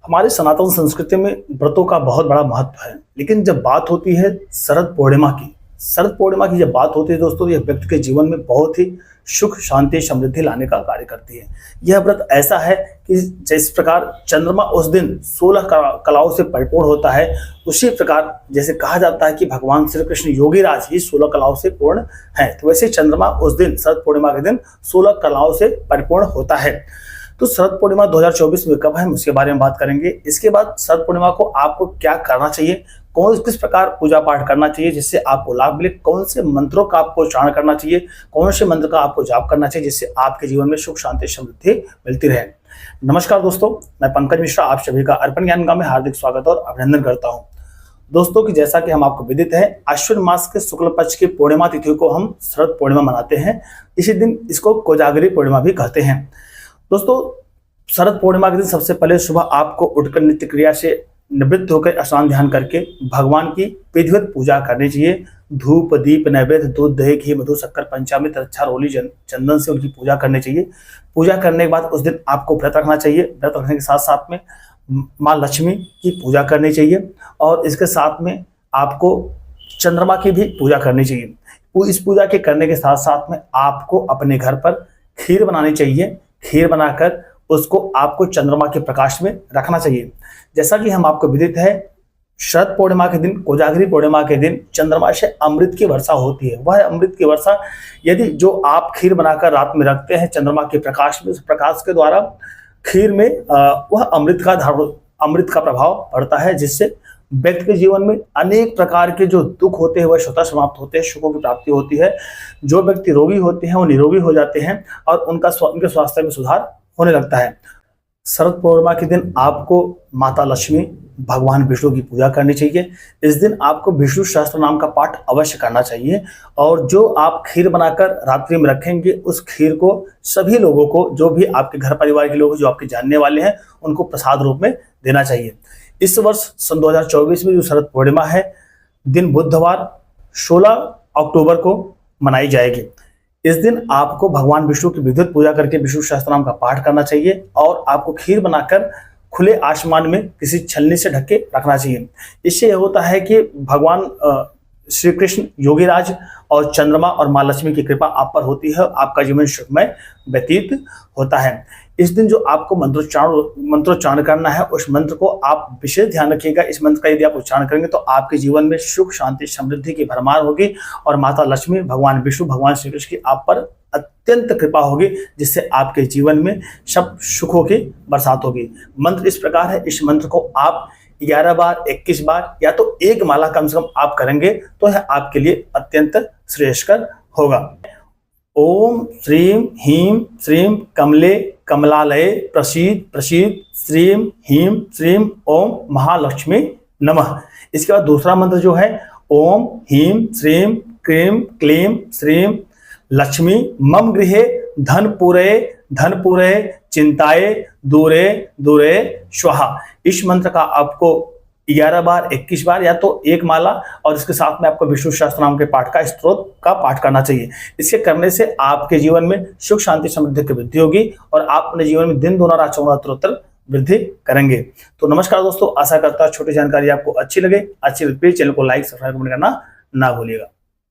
हमारी सनातन संस्कृति में व्रतों का बहुत बड़ा महत्व है, लेकिन जब बात होती है शरद पूर्णिमा की जब बात होती है दोस्तों, यह व्यक्ति के जीवन में बहुत ही सुख शांति समृद्धि लाने का कार्य करती है। यह व्रत ऐसा है कि जिस प्रकार चंद्रमा उस दिन 16 कलाओं से परिपूर्ण होता है, उसी प्रकार जैसे कहा जाता है कि भगवान श्री कृष्ण योगीराज ही 16 कलाओं से पूर्ण है, तो वैसे चंद्रमा उस दिन शरद पूर्णिमा के दिन 16 कलाओं से परिपूर्ण होता है। तो शरद पूर्णिमा 2024 में कब है, उसके बारे में बात करेंगे। इसके बाद शरद पूर्णिमा को आपको क्या करना चाहिए, किस प्रकार पूजा पाठ करना चाहिए जिससे आपको लाभ मिले, कौन से मंत्रों का आपको उच्चारण करना चाहिए, कौन से मंत्र का आपको जाप करना चाहिए जिससे आपके जीवन में सुख शांति समृद्धि मिलती रहे। नमस्कार दोस्तों, मैं पंकज मिश्रा आप सभी का अर्पण ज्ञान में हार्दिक स्वागत और अभिनंदन करता हूं। दोस्तों की जैसा कि हम आपको विदित है, अश्विन मास के शुक्ल पक्ष की पूर्णिमा तिथि को हम शरद पूर्णिमा मनाते हैं। इसी दिन इसको कोजागरी पूर्णिमा भी कहते हैं। दोस्तों शरद पूर्णिमा के दिन सबसे पहले सुबह आपको उठकर नित्य क्रिया से निवृत्त होकर स्नान ध्यान करके भगवान की विधिवत पूजा करनी चाहिए। धूप दीप नैवेद्य दूध दही घी मधु शक्कर पंचामृत अच्छा रोली चंदन से उनकी पूजा करनी चाहिए। पूजा करने के बाद उस दिन आपको व्रत रखना चाहिए। व्रत रखने के साथ साथ में माँ लक्ष्मी की पूजा करनी चाहिए और इसके साथ में आपको चंद्रमा की भी पूजा करनी चाहिए। इस पूजा के करने के साथ साथ में आपको अपने घर पर खीर बनानी चाहिए। खीर बनाकर उसको आपको चंद्रमा के प्रकाश में रखना चाहिए। जैसा कि हम आपको विदित है, शरद पूर्णिमा के दिन कोजागरी पूर्णिमा के दिन चंद्रमा से अमृत की वर्षा होती है। वह अमृत की वर्षा यदि जो आप खीर बनाकर रात में रखते हैं चंद्रमा के प्रकाश में, उस प्रकाश के द्वारा खीर में वह अमृत का प्रभाव पड़ता है, जिससे व्यक्ति के जीवन में अनेक प्रकार के जो दुख होते हैं वह स्वतः समाप्त होते हैं, सुखों की प्राप्ति होती है। जो व्यक्ति रोगी होते हैं वो निरोगी हो जाते हैं और उनके स्वास्थ्य में सुधार होने लगता है। शरद पूर्णिमा के दिन आपको माता लक्ष्मी भगवान विष्णु की पूजा करनी चाहिए। इस दिन आपको विष्णु सहस्त्र नाम का पाठ अवश्य करना चाहिए और जो आप खीर बनाकर रात्रि में रखेंगे उस खीर को सभी लोगों को, जो भी आपके घर परिवार के लोग जो आपके जानने वाले हैं, उनको प्रसाद रूप में देना चाहिए। इस वर्ष सन 2024 में जो शरद पूर्णिमा है, दिन बुधवार 16 अक्टूबर को मनाई जाएगी। इस दिन आपको भगवान विष्णु की विधिवत पूजा करके विष्णु सहस्त्र नाम का पाठ करना चाहिए और आपको खीर बनाकर खुले आसमान में किसी छलनी से ढक के रखना चाहिए। इससे यह होता है कि भगवान श्री कृष्ण योगीराज और चंद्रमा और माँ लक्ष्मी की कृपा आप पर होती है, आपका जीवन सुखमय व्यतीत होता है। इस दिन जो आपको मंत्रोच्चारण करना है, उस मंत्र को आप विशेष ध्यान रखिएगा। इस मंत्र का यदि आप उच्चारण करेंगे तो आपके जीवन में सुख शांति समृद्धि की भरमार होगी और माता लक्ष्मी भगवान विष्णु भगवान श्री कृष्ण की आप पर अत्यंत कृपा होगी, जिससे आपके जीवन में सब सुखों की बरसात होगी। मंत्र इस प्रकार है, इस मंत्र को आप 11 बार 21 बार या तो एक माला कम से कम आप करेंगे तो यह आपके लिए अत्यंत श्रेयस्कर होगा। ओम श्रीम ह्रीम श्रीम कमले कमलालये प्रसीद प्रसीद श्रीम ह्रीम श्रीम ओम महालक्ष्मी नमः। इसके बाद दूसरा मंत्र जो है, ओम ह्रीम श्रीम क्रीम क्लीम श्रीम लक्ष्मी मम गृहे धन पूरे चिंताए दूरे दूरे स्वाहा। इस मंत्र का आपको 11 बार 21 बार या तो एक माला और इसके साथ में आपको विष्णु सहस्त्र नाम के पाठ का स्तोत्र का पाठ करना चाहिए। इसके करने से आपके जीवन में सुख शांति समृद्धि की वृद्धि होगी और आप अपने जीवन में दिन दोना रात चौगुना उत्तरोत्तर वृद्धि करेंगे। तो नमस्कार दोस्तों, आशा करता हूं छोटी जानकारी आपको अच्छी लगे। अच्छी लगती है चैनल को लाइक सब्सक्राइब करना ना भूलिएगा।